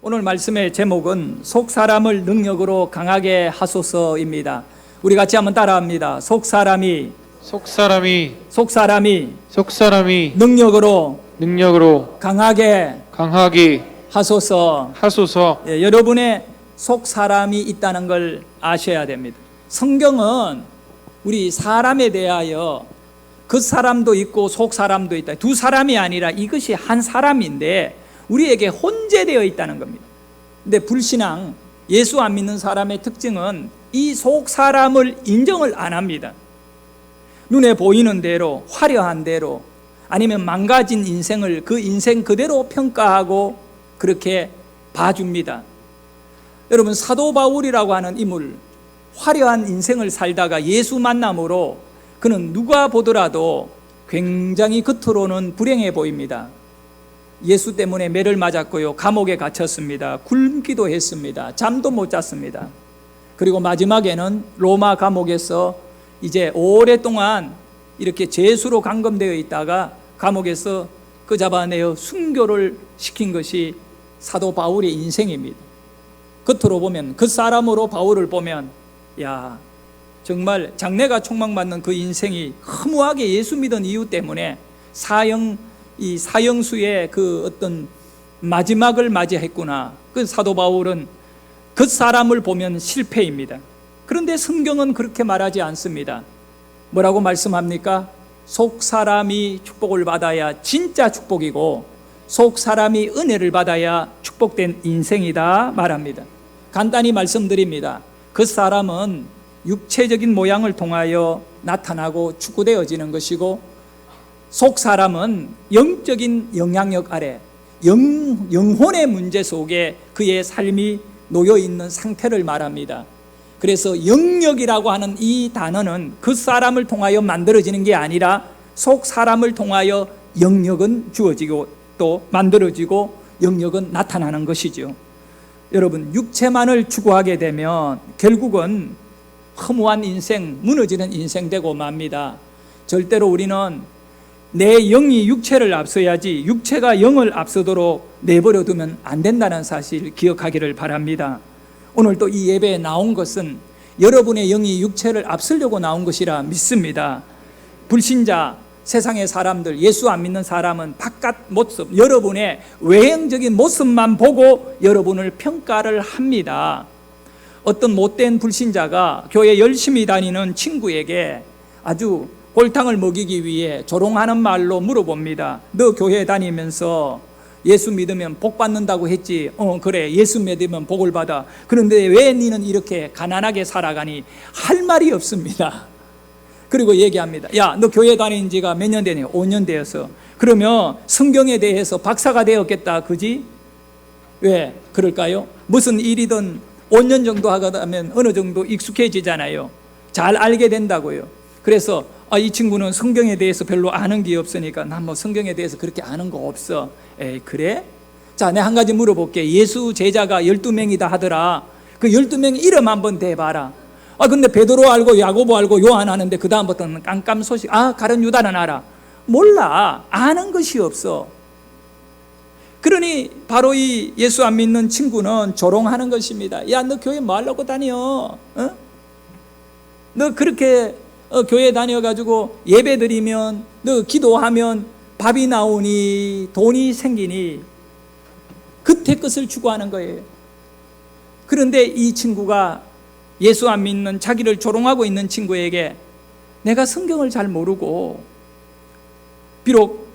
오늘 말씀의 제목은 속사람을 능력으로 강하게 하소서입니다. 우리 같이 한번 따라합니다. 속사람이 능력으로 강하게 하소서. 예, 여러분의 속사람이 있다는 걸 아셔야 됩니다. 성경은 우리 사람에 대하여 겉사람도 있고 속사람도 있다. 두 사람이 아니라 이것이 한 사람인데 우리에게 혼재되어 있다는 겁니다. 근데 불신앙, 예수 안 믿는 사람의 특징은 이 속사람을 인정을 안 합니다. 눈에 보이는 대로, 화려한 대로, 아니면 망가진 인생을 그 인생 그대로 평가하고 그렇게 봐줍니다. 여러분, 사도 바울이라고 하는 인물, 화려한 인생을 살다가 예수 만남으로 그는 누가 보더라도 굉장히 겉으로는 불행해 보입니다. 예수 때문에 매를 맞았고요, 감옥에 갇혔습니다. 굶기도 했습니다. 잠도 못 잤습니다. 그리고 마지막에는 로마 감옥에서 이제 오랫동안 이렇게 죄수로 감금되어 있다가 감옥에서 그 잡아내어 순교를 시킨 것이 사도 바울의 인생입니다. 겉으로 보면, 그 사람으로 바울을 보면, 야, 정말 장래가 촉망받는 그 인생이 허무하게 예수 믿은 이유 때문에 이 사형수의 그 어떤 마지막을 맞이했구나. 그 사도 바울은 그 사람을 보면 실패입니다. 그런데 성경은 그렇게 말하지 않습니다. 뭐라고 말씀합니까? 속 사람이 축복을 받아야 진짜 축복이고 속 사람이 은혜를 받아야 축복된 인생이다 말합니다. 간단히 말씀드립니다. 그 사람은 육체적인 모양을 통하여 나타나고 축구되어지는 것이고, 속 사람은 영적인 영향력 아래 영혼의 문제 속에 그의 삶이 놓여 있는 상태를 말합니다. 그래서 영역이라고 하는 이 단어는 그 사람을 통하여 만들어지는 게 아니라 속 사람을 통하여 영역은 주어지고 또 만들어지고 영역은 나타나는 것이죠. 여러분, 육체만을 추구하게 되면 결국은 허무한 인생, 무너지는 인생 되고 맙니다. 절대로 우리는 내 영이 육체를 앞서야지 육체가 영을 앞서도록 내버려 두면 안 된다는 사실 기억하기를 바랍니다. 오늘 또 이 예배에 나온 것은 여러분의 영이 육체를 앞서려고 나온 것이라 믿습니다. 불신자, 세상의 사람들, 예수 안 믿는 사람은 바깥 모습, 여러분의 외형적인 모습만 보고 여러분을 평가를 합니다. 어떤 못된 불신자가 교회 열심히 다니는 친구에게 아주 골탕을 먹이기 위해 조롱하는 말로 물어봅니다. 너 교회 다니면서 예수 믿으면 복 받는다고 했지? 그래, 예수 믿으면 복을 받아. 그런데 왜 너는 이렇게 가난하게 살아가니? 할 말이 없습니다. 그리고 얘기합니다. 야, 너 교회 다닌 지가 몇 년 되니? 5년 되어서. 그러면 성경에 대해서 박사가 되었겠다, 그지? 왜 그럴까요? 무슨 일이든 5년 정도 하면 어느 정도 익숙해지잖아요. 잘 알게 된다고요. 그래서 이 친구는 성경에 대해서 별로 아는 게 없으니까 난 뭐 성경에 대해서 그렇게 아는 거 없어. 에이, 그래? 자, 내가 한 가지 물어볼게. 예수 제자가 12명이다 하더라. 그 12명 이름 한번 대봐라. 근데 베드로 알고 야고보 알고 요한 아는데 그 다음부터는 깜깜소식. 가룟 유다는 알아. 몰라. 아는 것이 없어. 그러니 바로 이 예수 안 믿는 친구는 조롱하는 것입니다. 야, 너 교회 뭐 하려고 다녀? 너 그렇게 교회 다녀가지고 예배 드리면, 너 기도하면 밥이 나오니 돈이 생기니 그때 것을 추구하는 거예요. 그런데 이 친구가 예수 안 믿는, 자기를 조롱하고 있는 친구에게 내가 성경을 잘 모르고 비록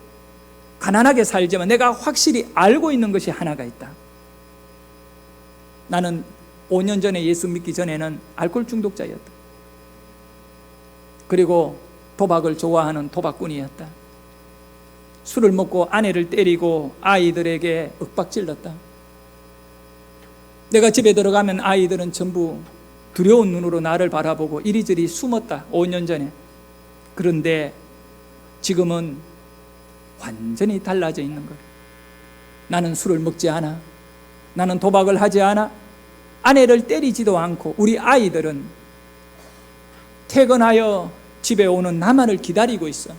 가난하게 살지만 내가 확실히 알고 있는 것이 하나가 있다. 나는 5년 전에 예수 믿기 전에는 알코올 중독자였다. 그리고 도박을 좋아하는 도박꾼이었다. 술을 먹고 아내를 때리고 아이들에게 윽박질렀다. 내가 집에 들어가면 아이들은 전부 두려운 눈으로 나를 바라보고 이리저리 숨었다. 5년 전에. 그런데 지금은 완전히 달라져 있는 거예요. 나는 술을 먹지 않아. 나는 도박을 하지 않아. 아내를 때리지도 않고 우리 아이들은 퇴근하여 집에 오는 나만을 기다리고 있어.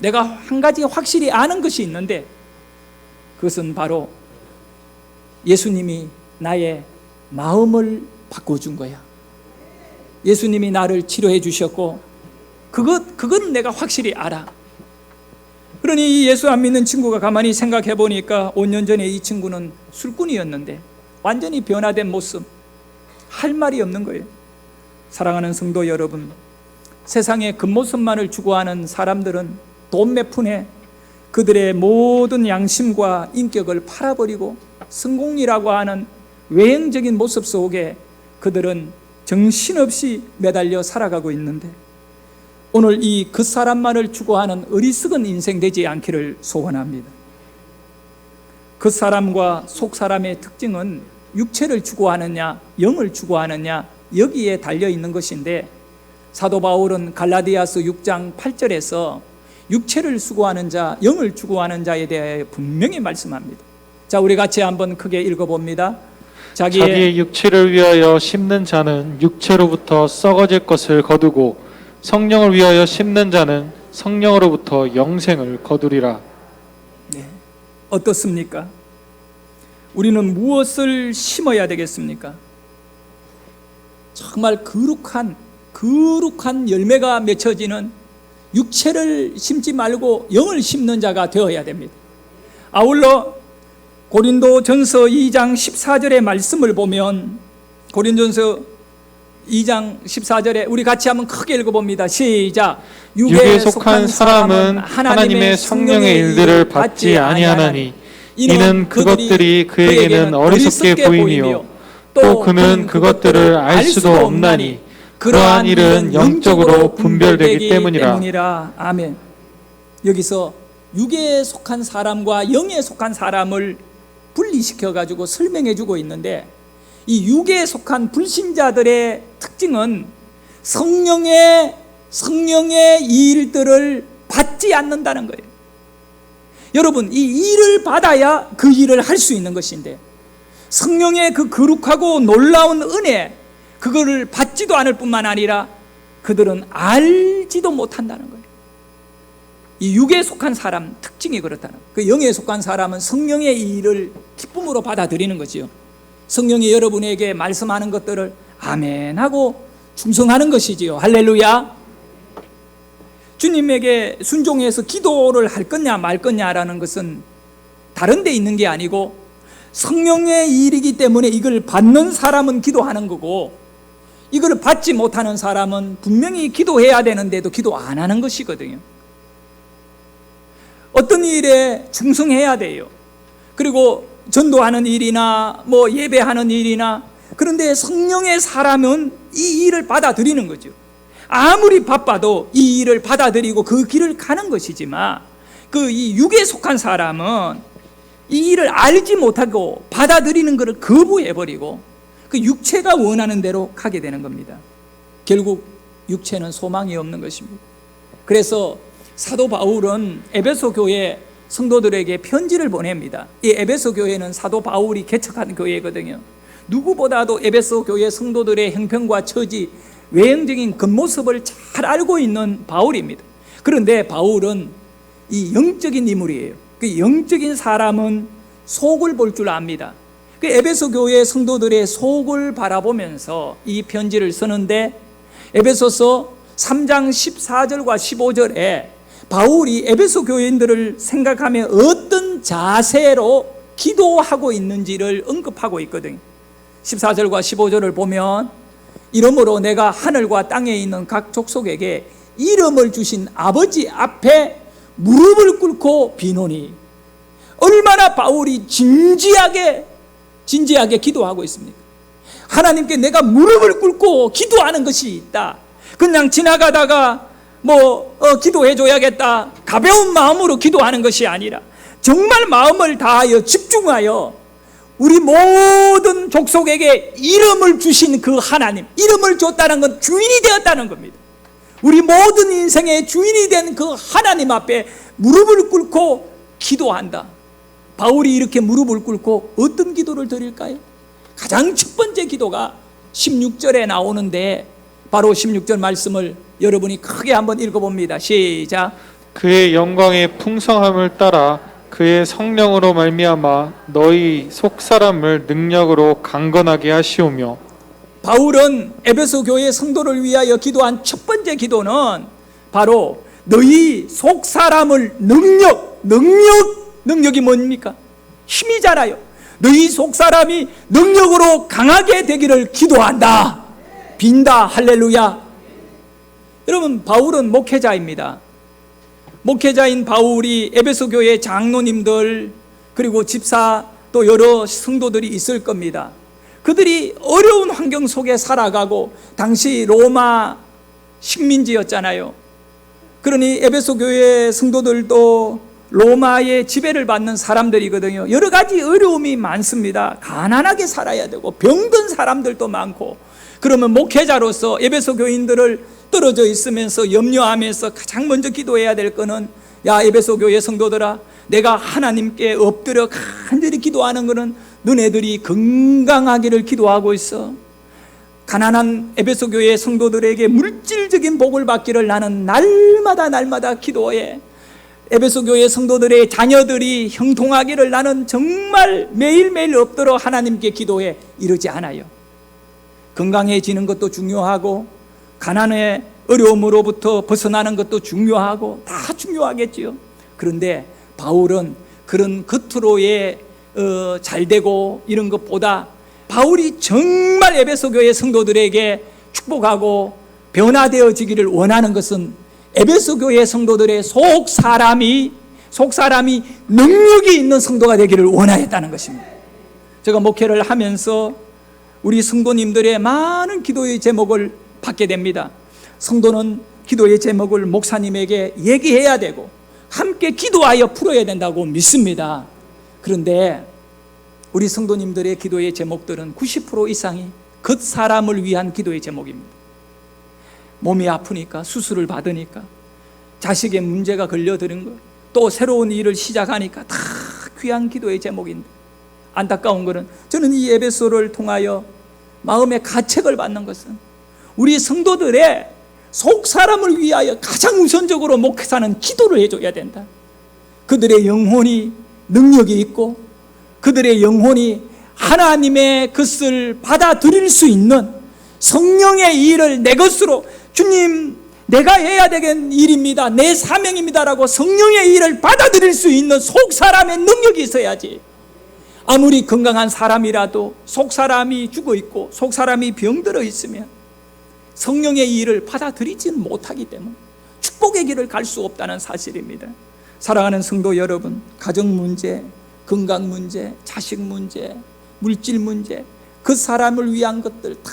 내가 한 가지 확실히 아는 것이 있는데 그것은 바로 예수님이 나의 마음을 바꿔준 거야. 예수님이 나를 치료해 주셨고 그건 내가 확실히 알아. 그러니 이 예수 안 믿는 친구가 가만히 생각해 보니까 5년 전에 이 친구는 술꾼이었는데 완전히 변화된 모습, 할 말이 없는 거예요. 사랑하는 성도 여러분, 세상의 겉모습만을 추구하는 사람들은 돈 몇 푼에 그들의 모든 양심과 인격을 팔아버리고 성공이라고 하는 외형적인 모습 속에 그들은 정신없이 매달려 살아가고 있는데, 오늘 이 겉사람만을 추구하는 어리석은 인생 되지 않기를 소원합니다. 겉사람과 속사람의 특징은 육체를 추구하느냐 영을 추구하느냐 여기에 달려있는 것인데, 사도 바울은 갈라디아서 6장 8절에서 육체를 추구하는 자, 영을 추구하는 자에 대해 분명히 말씀합니다. 자, 우리 같이 한번 크게 읽어봅니다. 자기의 육체를 위하여 심는 자는 육체로부터 썩어질 것을 거두고 성령을 위하여 심는 자는 성령으로부터 영생을 거두리라. 네, 어떻습니까? 우리는 무엇을 심어야 되겠습니까? 정말 거룩한 열매가 맺혀지는 육체를 심지 말고 영을 심는 자가 되어야 됩니다. 아울러 고린도전서 2장 14절의 말씀을 보면, 고린도전서 2장 14절에 우리 같이 한번 크게 읽어봅니다. 시작. 육에 속한 사람은 하나님의 성령의 일들을 받지 아니하나니 이는 그것들이 그에게는 어리석게 보이며 또 그는 그것들을 알 수도 없나니 그러한 일은 영적으로 분별되기 때문이라. 아멘. 여기서 육에 속한 사람과 영에 속한 사람을 분리시켜 가지고 설명해 주고 있는데, 이 육에 속한 불신자들의 특징은 성령의 일들을 받지 않는다는 거예요. 여러분, 이 일을 받아야 그 일을 할 수 있는 것인데, 성령의 그 거룩하고 놀라운 은혜, 그거를 받지도 않을 뿐만 아니라 그들은 알지도 못한다는 거예요. 이 육에 속한 사람 특징이 그렇다는 거예요. 그 영에 속한 사람은 성령의 일을 기쁨으로 받아들이는 거지요. 성령이 여러분에게 말씀하는 것들을 아멘 하고 충성하는 것이지요. 할렐루야. 주님에게 순종해서 기도를 할 거냐 말 거냐라는 것은 다른 데 있는 게 아니고, 성령의 일이기 때문에 이걸 받는 사람은 기도하는 거고, 이걸 받지 못하는 사람은 분명히 기도해야 되는데도 기도 안 하는 것이거든요. 어떤 일에 충성해야 돼요. 그리고 전도하는 일이나 뭐 예배하는 일이나, 그런데 성령의 사람은 이 일을 받아들이는 거죠. 아무리 바빠도 이 일을 받아들이고 그 길을 가는 것이지만, 그 이 육에 속한 사람은 이 일을 알지 못하고 받아들이는 것을 거부해버리고 그 육체가 원하는 대로 가게 되는 겁니다. 결국 육체는 소망이 없는 것입니다. 그래서 사도 바울은 에베소 교회 성도들에게 편지를 보냅니다. 이 에베소 교회는 사도 바울이 개척한 교회거든요. 누구보다도 에베소 교회 성도들의 형편과 처지, 외형적인 겉모습을 잘 알고 있는 바울입니다. 그런데 바울은 이 영적인 인물이에요. 그 영적인 사람은 속을 볼 줄 압니다. 그 에베소 교회 성도들의 속을 바라보면서 이 편지를 쓰는데, 에베소서 3장 14절과 15절에 바울이 에베소 교인들을 생각하며 어떤 자세로 기도하고 있는지를 언급하고 있거든요. 14절과 15절을 보면, 이러므로 내가 하늘과 땅에 있는 각 족속에게 이름을 주신 아버지 앞에 무릎을 꿇고 비노니. 얼마나 바울이 진지하게 기도하고 있습니까? 하나님께 내가 무릎을 꿇고 기도하는 것이 있다. 그냥 지나가다가 기도해 줘야겠다, 가벼운 마음으로 기도하는 것이 아니라 정말 마음을 다하여 집중하여 우리 모든 족속에게 이름을 주신 그 하나님, 이름을 줬다는 건 주인이 되었다는 겁니다. 우리 모든 인생의 주인이 된 그 하나님 앞에 무릎을 꿇고 기도한다. 바울이 이렇게 무릎을 꿇고 어떤 기도를 드릴까요? 가장 첫 번째 기도가 16절에 나오는데, 바로 16절 말씀을 여러분이 크게 한번 읽어봅니다. 시작. 그의 영광의 풍성함을 따라 그의 성령으로 말미암아 너희 속 사람을 능력으로 강건하게 하시오며. 바울은 에베소 교회 성도를 위하여 기도한 첫 번째 기도는 바로 너희 속 사람을 능력이 뭡니까? 힘이잖아요. 너희 속 사람이 능력으로 강하게 되기를 기도한다. 빈다. 할렐루야. 여러분, 바울은 목회자입니다. 목회자인 바울이 에베소 교회 장로님들 그리고 집사 또 여러 성도들이 있을 겁니다. 그들이 어려운 환경 속에 살아가고 당시 로마 식민지였잖아요. 그러니 에베소 교회 성도들도 로마의 지배를 받는 사람들이거든요. 여러 가지 어려움이 많습니다. 가난하게 살아야 되고 병든 사람들도 많고. 그러면 목회자로서 에베소 교인들을 떨어져 있으면서 염려하면서 가장 먼저 기도해야 될 거는, 야 에베소 교회 성도들아, 내가 하나님께 엎드려 간절히 기도하는 거는 너네들이 건강하기를 기도하고 있어. 가난한 에베소 교회 성도들에게 물질적인 복을 받기를 나는 날마다 기도해. 에베소 교회 성도들의 자녀들이 형통하기를 나는 정말 매일매일 엎드려 하나님께 기도해. 이러지 않아요. 건강해지는 것도 중요하고 가난의 어려움으로부터 벗어나는 것도 중요하고 다 중요하겠지요. 그런데 바울은 그런 겉으로의 잘되고 이런 것보다 바울이 정말 에베소 교회 성도들에게 축복하고 변화되어지기를 원하는 것은 에베소 교회 성도들의 속 사람이 능력이 있는 성도가 되기를 원하였다는 것입니다. 제가 목회를 하면서 우리 성도님들의 많은 기도의 제목을 받게 됩니다. 성도는 기도의 제목을 목사님에게 얘기해야 되고 함께 기도하여 풀어야 된다고 믿습니다. 그런데 우리 성도님들의 기도의 제목들은 90% 이상이 겉사람을 위한 기도의 제목입니다. 몸이 아프니까, 수술을 받으니까, 자식의 문제가 걸려드는 것, 또 새로운 일을 시작하니까 다 귀한 기도의 제목인데, 안타까운 것은 저는 이 에베소를 통하여 마음의 가책을 받는 것은 우리 성도들의 속 사람을 위하여 가장 우선적으로 목회자는 기도를 해줘야 된다. 그들의 영혼이 능력이 있고 그들의 영혼이 하나님의 것을 받아들일 수 있는 성령의 일을 내 것으로, 주님 내가 해야 되는 일입니다, 내 사명입니다라고 성령의 일을 받아들일 수 있는 속 사람의 능력이 있어야지. 아무리 건강한 사람이라도 속 사람이 죽어 있고 속 사람이 병들어 있으면 성령의 일을 받아들이지는 못하기 때문에 축복의 길을 갈 수 없다는 사실입니다. 사랑하는 성도 여러분, 가정 문제, 건강 문제, 자식 문제, 물질 문제, 그 사람을 위한 것들 다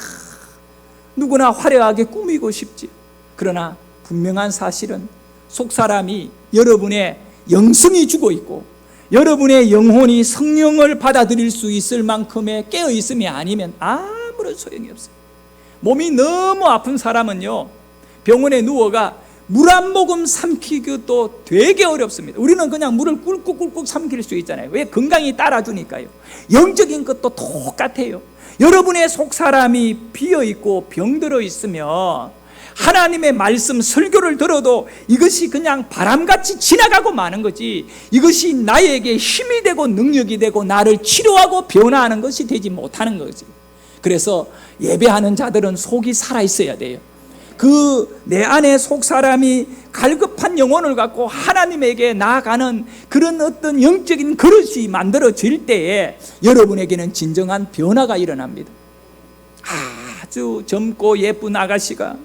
누구나 화려하게 꾸미고 싶지. 그러나 분명한 사실은 속 사람이, 여러분의 영성이 죽어 있고 여러분의 영혼이 성령을 받아들일 수 있을 만큼의 깨어 있음이 아니면 아무런 소용이 없어요. 몸이 너무 아픈 사람은요, 병원에 누워가 물 한 모금 삼키기도 되게 어렵습니다. 우리는 그냥 물을 꿀꺽꿀꺽 삼킬 수 있잖아요. 왜? 건강이 따라주니까요. 영적인 것도 똑같아요. 여러분의 속 사람이 비어있고 병들어 있으면 하나님의 말씀 설교를 들어도 이것이 그냥 바람같이 지나가고 마는 거지, 이것이 나에게 힘이 되고 능력이 되고 나를 치료하고 변화하는 것이 되지 못하는 거지. 그래서 예배하는 자들은 속이 살아있어야 돼요. 그 내 안에 속 사람이 갈급한 영혼을 갖고 하나님에게 나아가는 그런 어떤 영적인 그릇이 만들어질 때에 여러분에게는 진정한 변화가 일어납니다. 아주 젊고 예쁜 아가씨가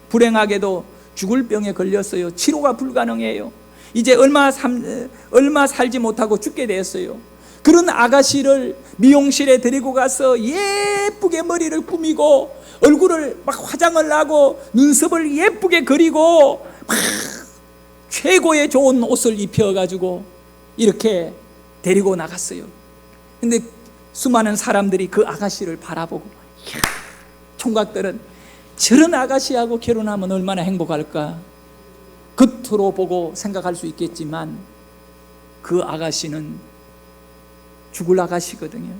불행하게도 죽을 병에 걸렸어요. 치료가 불가능해요. 이제 얼마 살지 못하고 죽게 됐어요. 그런 아가씨를 미용실에 데리고 가서 예쁘게 머리를 꾸미고 얼굴을 막 화장을 하고 눈썹을 예쁘게 그리고 막 최고의 좋은 옷을 입혀가지고 이렇게 데리고 나갔어요. 근데 수많은 사람들이 그 아가씨를 바라보고, 이야, 총각들은 저런 아가씨하고 결혼하면 얼마나 행복할까. 겉으로 보고 생각할 수 있겠지만 그 아가씨는 죽을 아가씨거든요.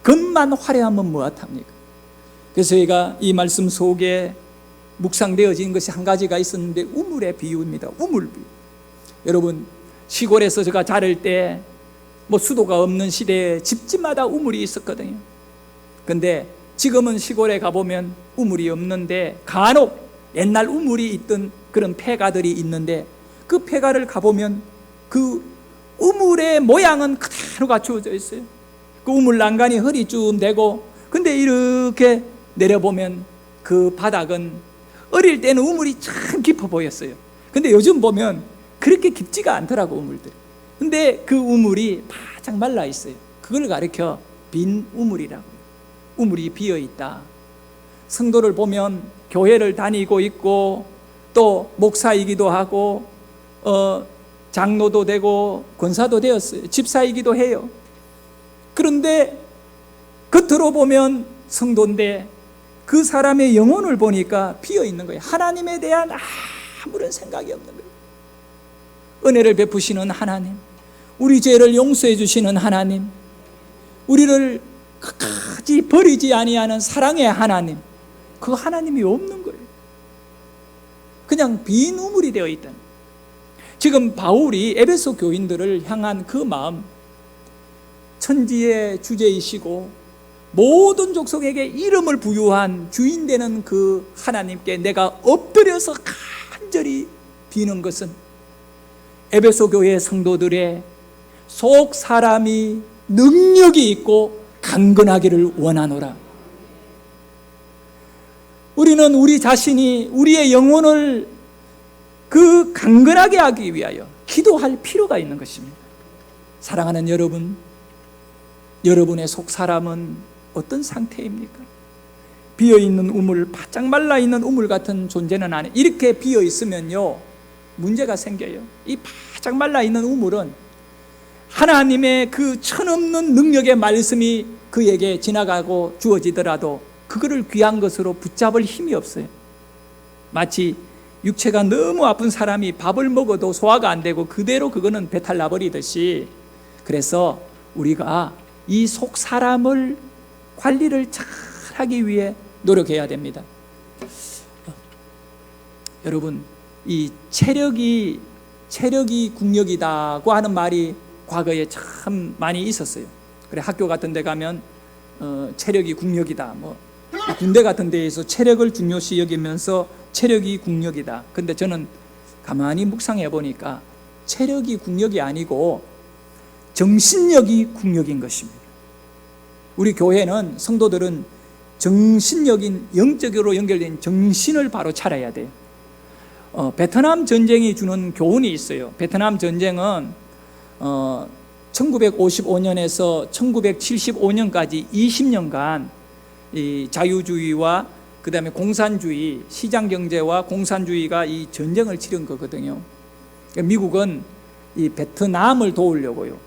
겉만 화려하면 뭐하답니까? 그래서 저희가 이 말씀 속에 묵상되어진 것이 한 가지가 있었는데 우물의 비유입니다. 우물 비유. 여러분, 시골에서 제가 자랄 때 뭐 수도가 없는 시대에 집집마다 우물이 있었거든요. 근데 지금은 시골에 가보면 우물이 없는데 간혹 옛날 우물이 있던 그런 폐가들이 있는데 그 폐가를 가보면 그 우물의 모양은 그대로 갖추어져 있어요. 그 우물 난간이 허리 쭉 내고, 근데 이렇게 내려보면 그 바닥은 어릴 때는 우물이 참 깊어 보였어요. 근데 요즘 보면 그렇게 깊지가 않더라고, 우물들. 근데 그 우물이 바짝 말라 있어요. 그걸 가리켜 빈 우물이라고. 우물이 비어 있다. 성도를 보면 교회를 다니고 있고 또 목사이기도 하고 장로도 되고 권사도 되었어요. 집사이기도 해요. 그런데 겉으로 보면 성도인데 그 사람의 영혼을 보니까 비어 있는 거예요. 하나님에 대한 아무런 생각이 없는 거예요. 은혜를 베푸시는 하나님, 우리 죄를 용서해 주시는 하나님, 우리를 끝까지 버리지 아니하는 사랑의 하나님, 그 하나님이 없는 거예요. 그냥 빈 우물이 되어 있다는 거예요. 지금 바울이 에베소 교인들을 향한 그 마음, 천지의 주제이시고 모든 족속에게 이름을 부여한 주인 되는 그 하나님께 내가 엎드려서 간절히 비는 것은 에베소 교회 성도들의 속 사람이 능력이 있고 강건하기를 원하노라. 우리는 우리 자신이 우리의 영혼을 그 강건하게 하기 위하여 기도할 필요가 있는 것입니다. 사랑하는 여러분, 여러분의 속 사람은 어떤 상태입니까? 비어있는 우물, 바짝 말라있는 우물 같은 존재는 아니에요. 이렇게 비어있으면요 문제가 생겨요. 이 바짝 말라있는 우물은 하나님의 그 천없는 능력의 말씀이 그에게 지나가고 주어지더라도 그거를 귀한 것으로 붙잡을 힘이 없어요. 마치 육체가 너무 아픈 사람이 밥을 먹어도 소화가 안 되고 그대로 그거는 배탈 나버리듯이, 그래서 우리가 이 속 사람을 관리를 잘 하기 위해 노력해야 됩니다. 여러분, 이 체력이 국력이다고 하는 말이 과거에 참 많이 있었어요. 그래, 학교 같은 데 가면 체력이 국력이다, 뭐 군대 같은 데에서 체력을 중요시 여기면서 체력이 국력이다. 근데 저는 가만히 묵상해 보니까 체력이 국력이 아니고 정신력이 국력인 것입니다. 우리 교회는, 성도들은 정신력인, 영적으로 연결된 정신을 바로 차려야 돼요. 베트남 전쟁이 주는 교훈이 있어요. 베트남 전쟁은 1955년에서 1975년까지 20년간 이 자유주의와 그 다음에 공산주의, 시장경제와 공산주의가 이 전쟁을 치른 거거든요. 미국은 이 베트남을 도우려고요.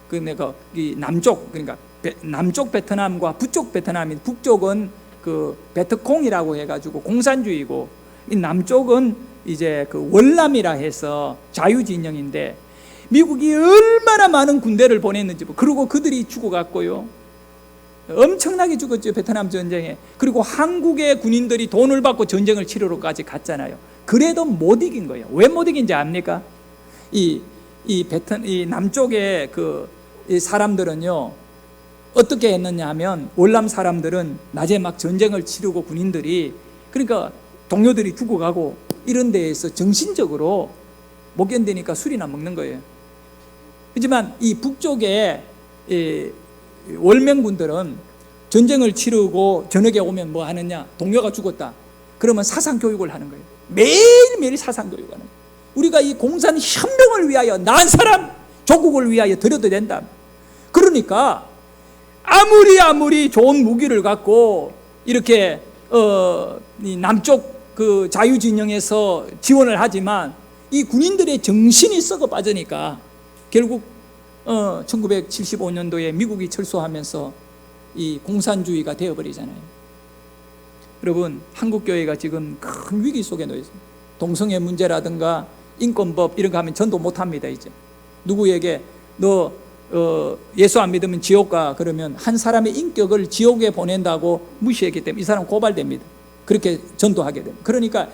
그러니까 이 남쪽, 그러니까 남쪽 베트남과 북쪽 베트남이, 북쪽은 그 베트콩이라고 해가지고 공산주의고, 이 남쪽은 이제 그 월남이라 해서 자유진영인데, 미국이 얼마나 많은 군대를 보냈는지, 그리고 그들이 죽어갔고요. 엄청나게 죽었죠, 베트남 전쟁에. 그리고 한국의 군인들이 돈을 받고 전쟁을 치르러까지 갔잖아요. 그래도 못 이긴 거예요. 왜 못 이긴지 압니까? 이 남쪽의 이 사람들은요, 어떻게 했느냐 하면, 월남 사람들은 낮에 막 전쟁을 치르고 군인들이, 그러니까 동료들이 죽어가고 이런 데에서 정신적으로 못 견디니까 술이나 먹는 거예요. 하지만 이 북쪽의 월명군들은 전쟁을 치르고 저녁에 오면 뭐 하느냐, 동료가 죽었다 그러면 사상교육을 하는 거예요. 매일매일 사상교육을 하는 거예요. 우리가 이 공산 혁명을 위하여, 난 사람 조국을 위하여 드려도 된다. 그러니까 아무리 좋은 무기를 갖고 이렇게 이 남쪽 그 자유진영에서 지원을 하지만 이 군인들의 정신이 썩어 빠지니까 결국 1975년도에 미국이 철수하면서 이 공산주의가 되어버리잖아요. 여러분, 한국교회가 지금 큰 위기 속에 놓여 있습니다. 동성애 문제라든가 인권법 이런 거 하면 전도 못합니다. 이제 누구에게 너 예수 안 믿으면 지옥 가, 그러면 한 사람의 인격을 지옥에 보낸다고 무시했기 때문에 이 사람 고발됩니다. 그렇게 전도하게 됩니다. 그러니까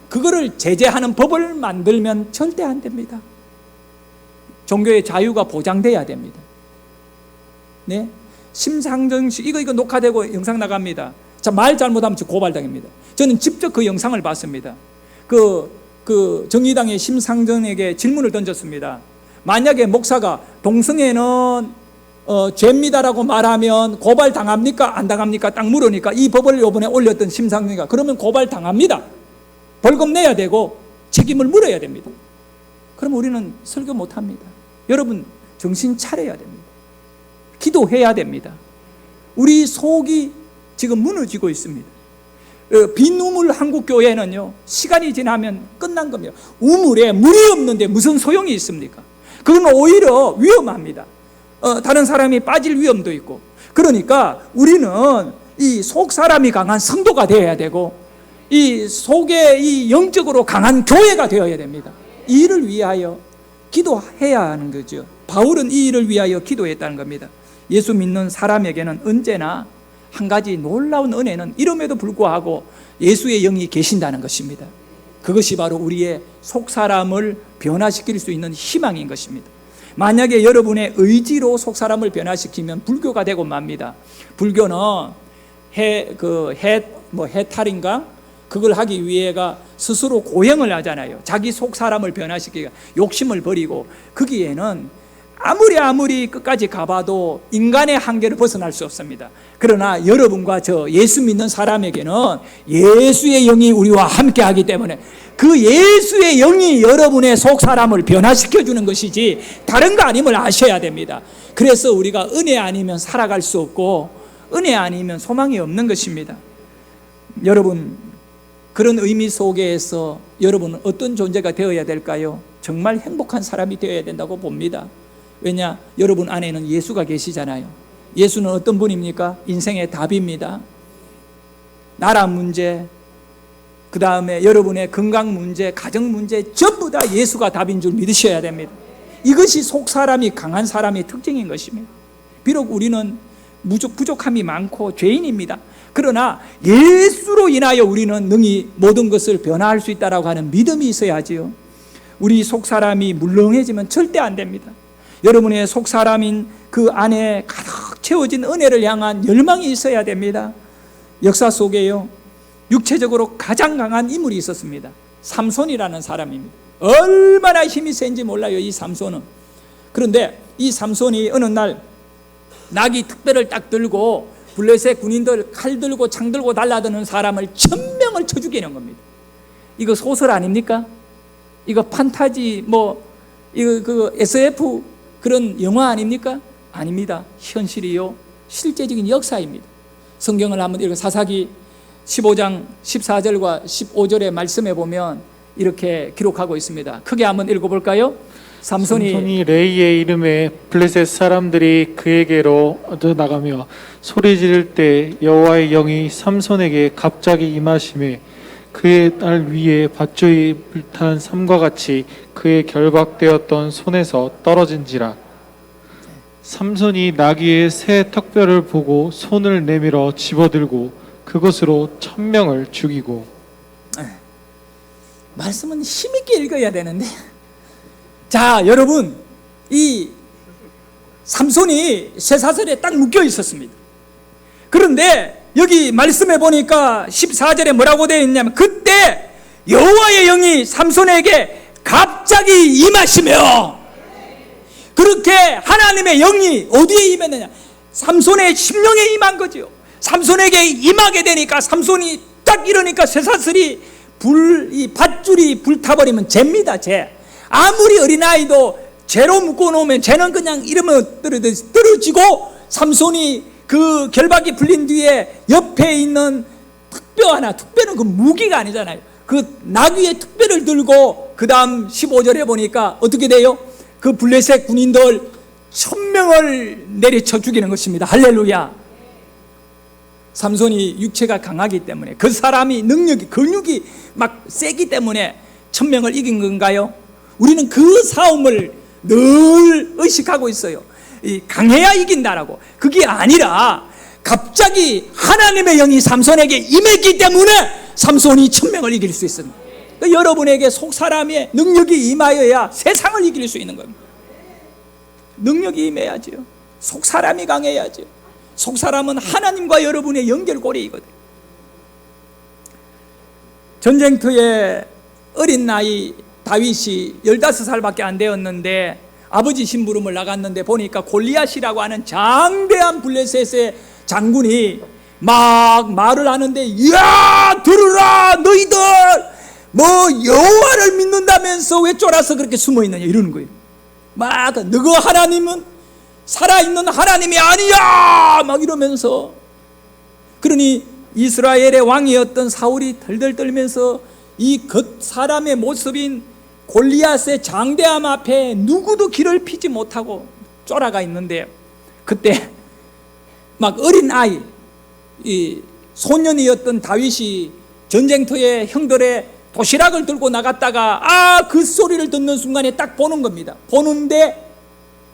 그거를 제재하는 법을 만들면 절대 안 됩니다. 종교의 자유가 보장돼야 됩니다. 네? 심상정식 이거 녹화되고 영상 나갑니다. 자, 말 잘못하면 고발당합니다. 저는 직접 그 영상을 봤습니다. 그 정의당의 심상정에게 질문을 던졌습니다. 만약에 목사가 동성애는 죄입니다라고 말하면 고발 당합니까? 안 당합니까? 딱 물으니까 이 법을 이번에 올렸던 심상정이가 그러면 고발 당합니다. 벌금 내야 되고 책임을 물어야 됩니다. 그럼 우리는 설교 못 합니다. 여러분 정신 차려야 됩니다. 기도해야 됩니다. 우리 속이 지금 무너지고 있습니다. 비누물 한국교회는요, 시간이 지나면 끝난 겁니다. 우물에 물이 없는데 무슨 소용이 있습니까? 그건 오히려 위험합니다. 다른 사람이 빠질 위험도 있고. 그러니까 우리는 이 속 사람이 강한 성도가 되어야 되고, 이 속에 이 영적으로 강한 교회가 되어야 됩니다. 이 일을 위하여 기도해야 하는 거죠. 바울은 이 일을 위하여 기도했다는 겁니다. 예수 믿는 사람에게는 언제나 한 가지 놀라운 은혜는 이름에도 불구하고 예수의 영이 계신다는 것입니다. 그것이 바로 우리의 속 사람을 변화시킬 수 있는 희망인 것입니다. 만약에 여러분의 의지로 속 사람을 변화시키면 불교가 되고 맙니다. 불교는 해탈인가? 그걸 하기 위해가 스스로 고행을 하잖아요. 자기 속 사람을 변화시키기가 욕심을 버리고, 거기에는 아무리 끝까지 가봐도 인간의 한계를 벗어날 수 없습니다. 그러나 여러분과 저 예수 믿는 사람에게는 예수의 영이 우리와 함께 하기 때문에 그 예수의 영이 여러분의 속 사람을 변화시켜 주는 것이지 다른 거 아님을 아셔야 됩니다. 그래서 우리가 은혜 아니면 살아갈 수 없고 은혜 아니면 소망이 없는 것입니다. 여러분, 그런 의미 속에서 여러분은 어떤 존재가 되어야 될까요? 정말 행복한 사람이 되어야 된다고 봅니다. 왜냐? 여러분 안에는 예수가 계시잖아요. 예수는 어떤 분입니까? 인생의 답입니다. 나라 문제, 그 다음에 여러분의 건강 문제, 가정 문제 전부 다 예수가 답인 줄 믿으셔야 됩니다. 이것이 속 사람이 강한 사람의 특징인 것입니다. 비록 우리는 부족함이 많고 죄인입니다. 그러나 예수로 인하여 우리는 능히 모든 것을 변화할 수 있다라고 하는 믿음이 있어야지요. 우리 속 사람이 물렁해지면 절대 안 됩니다. 여러분의 속 사람인 그 안에 가득 채워진 은혜를 향한 열망이 있어야 됩니다. 역사 속에요, 육체적으로 가장 강한 인물이 있었습니다. 삼손이라는 사람입니다. 얼마나 힘이 센지 몰라요, 이 삼손은. 그런데 이 삼손이 어느 날 나귀 특배를 딱 들고 블레셋 군인들 칼 들고 창 들고 달라드는 사람을 1000명을 쳐 죽이는 겁니다. 이거 소설 아닙니까? 이거 판타지 이거 SF 그런 영화 아닙니까? 아닙니다. 현실이요, 실제적인 역사입니다. 성경을 한번 읽어 사사기 15장 14절과 15절의 말씀에 보면 이렇게 기록하고 있습니다. 크게 한번 읽어볼까요? 삼손이 레이의 이름에 블레셋 사람들이 그에게로 나가며 소리 지를 때 여호와의 영이 삼손에게 갑자기 임하심에 그의 딸 위에 밧줄이 불탄 삼과 같이 그의 결박되었던 손에서 떨어진지라. 삼손이 나귀의 새 턱뼈를 보고 손을 내밀어 집어들고 그것으로 1000명을 죽이고. 말씀은 힘있게 읽어야 되는데, 자 여러분, 이 삼손이 쇠사슬에 딱 묶여 있었습니다. 그런데 여기 말씀해 보니까 14절에 뭐라고 되어 있냐면, 그때 여호와의 영이 삼손에게 갑자기 임하시며, 그렇게 하나님의 영이 어디에 임했느냐? 삼손의 심령에 임한 거죠. 삼손에게 임하게 되니까 삼손이 딱 이러니까 쇠사슬이 이 밧줄이 불타버리면 죄입니다. 죄. 아무리 어린아이도 죄로 묶어놓으면 죄는 그냥 이러면 떨어지고, 삼손이 그 결박이 풀린 뒤에 옆에 있는 턱뼈 하나, 턱뼈는 그 무기가 아니잖아요. 그 나귀의 턱뼈를 들고 그 다음 15절에 보니까 어떻게 돼요? 그 블레셋 군인들 1000명을 내리쳐 죽이는 것입니다. 할렐루야. 삼손이 육체가 강하기 때문에, 그 사람이 능력이, 근육이 막 세기 때문에 1000명을 이긴 건가요? 우리는 그 싸움을 늘 의식하고 있어요. 강해야 이긴다라고. 그게 아니라 갑자기 하나님의 영이 삼손에게 임했기 때문에 삼손이 1000명을 이길 수 있습니다. 그러니까 여러분에게 속 사람의 능력이 임하여야 세상을 이길 수 있는 겁니다. 능력이 임해야죠. 속사람이 강해야죠. 속사람은 하나님과 여러분의 연결고리이거든요. 전쟁터에 어린 나이 다윗이 15살밖에 안 되었는데 아버지 심부름을 나갔는데 보니까 골리앗이라고 하는 장대한 블레셋의 장군이 막 말을 하는데, 야 들으라 너희들 뭐 여호와를 믿는다면서 왜 쫄아서 그렇게 숨어 있느냐 이러는 거예요. 막 너희 하나님은 살아있는 하나님이 아니야 막 이러면서. 그러니 이스라엘의 왕이었던 사울이 덜덜 떨면서 이 겉사람의 모습인 골리앗의 장대함 앞에 누구도 길을 피지 못하고 쫄아가 있는데, 그때 막 어린 아이, 이 소년이었던 다윗이 전쟁터에 형들의 도시락을 들고 나갔다가 그 소리를 듣는 순간에 딱 보는 겁니다. 보는데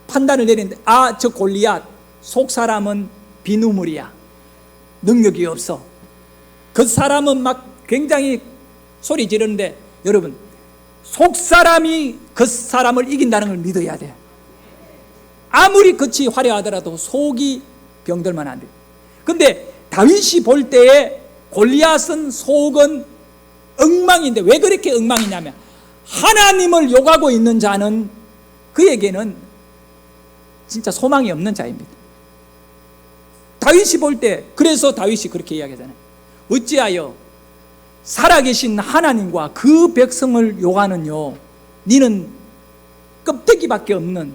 판단을 내리는데 저 골리앗 속사람은 비누물이야, 능력이 없어. 그 사람은 막 굉장히 소리 지르는데, 여러분 속사람이 그 사람을 이긴다는 걸 믿어야 돼요. 아무리 겉이 화려하더라도 속이 병들면 안 돼요. 근데 다윗이 볼 때에 골리앗은 속은 엉망인데, 왜 그렇게 엉망이냐면 하나님을 욕하고 있는 자는 그에게는 진짜 소망이 없는 자입니다. 다윗이 볼 때, 그래서 다윗이 그렇게 이야기하잖아요. 어찌하여 살아계신 하나님과 그 백성을 욕하느뇨? 니는 껍데기밖에 없는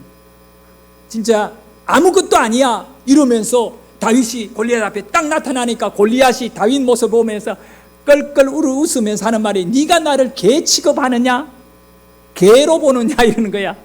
진짜 아무것도 아니야 이러면서 다윗이 골리앗 앞에 딱 나타나니까 골리앗이 다윗 모습 보면서 껄껄 웃으면서 하는 말이, 네가 나를 개 취급하느냐? 개로 보느냐 이러는 거야.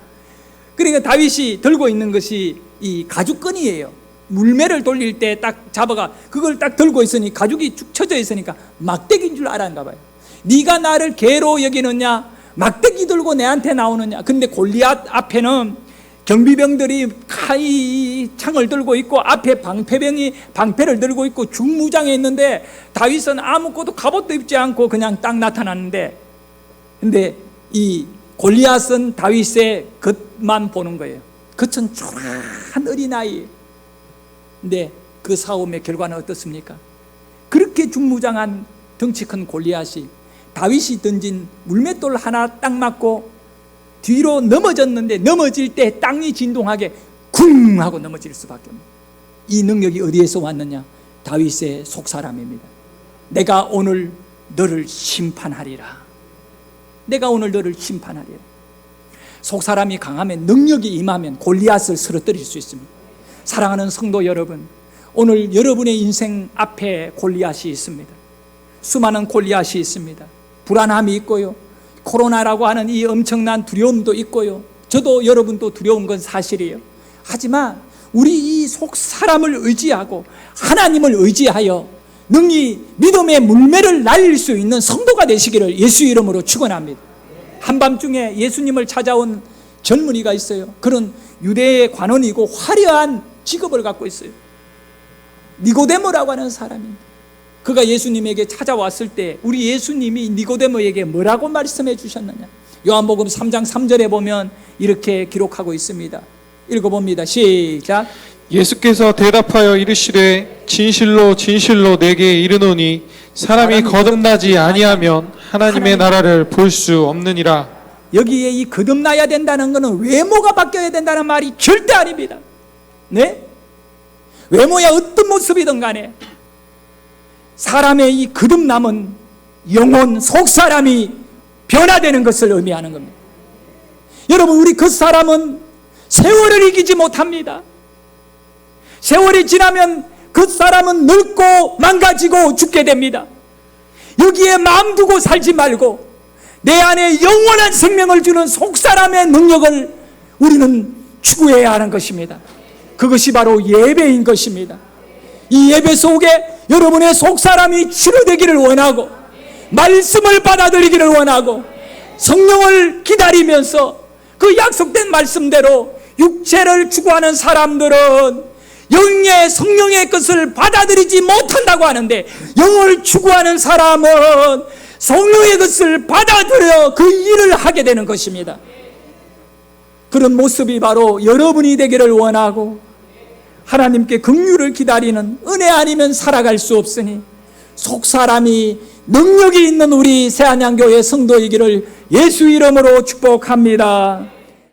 그러니까 다윗이 들고 있는 것이 이 가죽끈이에요. 물매를 돌릴 때 딱 잡아가 그걸 딱 들고 있으니 가죽이 축 처져 있으니까 막대기인 줄 알았나 봐요. 네가 나를 개로 여기느냐? 막대기 들고 내한테 나오느냐? 근데 골리앗 앞에는 경비병들이 칼이 창을 들고 있고 앞에 방패병이 방패를 들고 있고 중무장에 있는데, 다윗은 아무것도 갑옷도 입지 않고 그냥 딱 나타났는데, 근데 이 골리앗은 다윗의 겉만 보는 거예요. 겉은 초라한 어린아이. 근데 그 싸움의 결과는 어떻습니까? 그렇게 중무장한 덩치 큰 골리앗이 다윗이 던진 물맷돌 하나 딱 맞고 뒤로 넘어졌는데, 넘어질 때 땅이 진동하게 쿵 하고 넘어질 수밖에 없는, 이 능력이 어디에서 왔느냐? 다윗의 속사람입니다. 내가 오늘 너를 심판하리라. 내가 오늘 너를 심판하리라. 속사람이 강하면, 능력이 임하면 골리앗을 쓰러뜨릴 수 있습니다. 사랑하는 성도 여러분, 오늘 여러분의 인생 앞에 골리앗이 있습니다. 수많은 골리앗이 있습니다. 불안함이 있고요, 코로나라고 하는 이 엄청난 두려움도 있고요, 저도 여러분도 두려운 건 사실이에요. 하지만 우리 이 속사람을 의지하고 하나님을 의지하여 능히 믿음의 물매를 날릴 수 있는 성도가 되시기를 예수 이름으로 축원합니다. 한밤중에 예수님을 찾아온 젊은이가 있어요. 그런 유대의 관원이고 화려한 직업을 갖고 있어요. 니고데모라고 하는 사람입니다. 그가 예수님에게 찾아왔을 때 우리 예수님이 니고데모에게 뭐라고 말씀해 주셨느냐? 요한복음 3장 3절에 보면 이렇게 기록하고 있습니다. 읽어봅니다. 시작. 예수께서 대답하여 이르시되 진실로 진실로 내게 이르노니 사람이 거듭나지 아니하면 하나님의 나라를 볼 수 없느니라. 여기에 이 거듭나야 된다는 것은 외모가 바뀌어야 된다는 말이 절대 아닙니다. 네? 외모야 어떤 모습이든 간에 사람의 이 거듭남은 영혼, 속사람이 변화되는 것을 의미하는 겁니다. 여러분, 우리 겉사람은 세월을 이기지 못합니다. 세월이 지나면 겉사람은 늙고 망가지고 죽게 됩니다. 여기에 마음 두고 살지 말고 내 안에 영원한 생명을 주는 속사람의 능력을 우리는 추구해야 하는 것입니다. 그것이 바로 예배인 것입니다. 이 예배 속에 여러분의 속사람이 치료되기를 원하고 말씀을 받아들이기를 원하고 성령을 기다리면서 그 약속된 말씀대로 육체를 추구하는 사람들은 영의 성령의 것을 받아들이지 못한다고 하는데, 영을 추구하는 사람은 성령의 것을 받아들여 그 일을 하게 되는 것입니다. 그런 모습이 바로 여러분이 되기를 원하고, 하나님께 긍휼을 기다리는 은혜 아니면 살아갈 수 없으니 속 사람이 능력이 있는 우리 새안양교회 성도이기를 예수 이름으로 축복합니다.